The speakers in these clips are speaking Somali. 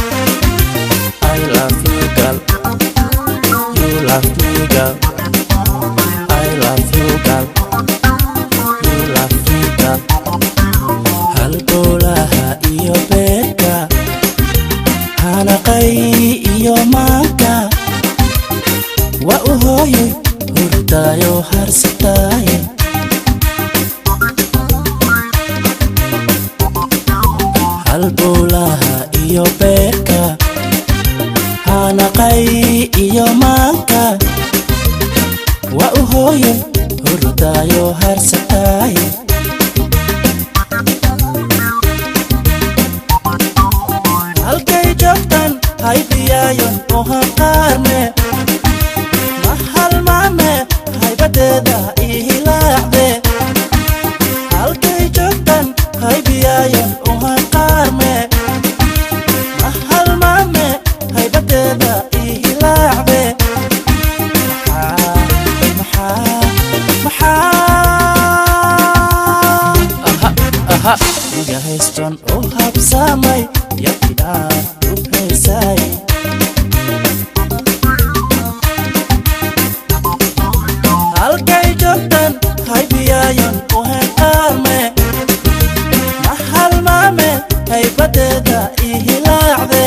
I love you, girl. You love me, girl. I love you, girl. You love me, girl. Halbowlaha iyo beerka, hanaqay iyo maanka, waa u hooyoy hurdaayo harsataaye. Halbowlaha iyo beerka, hanaqay iyo maanka, waa u hooyoy hurdaayo harsataaye. halkay joogtan haybiyaayon u hanqaarne, ma halmaame haybadeeda ii hilaacde. halkay joogtan haybiyaayon u hanqaarne, ma halmaame haybadeeda ii hilaacde. maxaa iga hayston u habsaamay yaqi aan u heysay. halkay joogtan haybiyaayon u hanqaarme, ma halmaame haybadeeda ii hilaacde.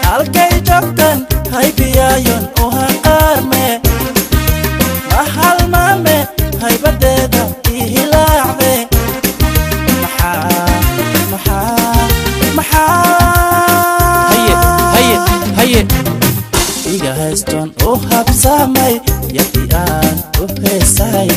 halkay joogtan haybiyaayon u hanqaarme, ma halmaame haybadeeda ii hilaacde. haye iga hayston u habsaamay yaqi aan u heysay.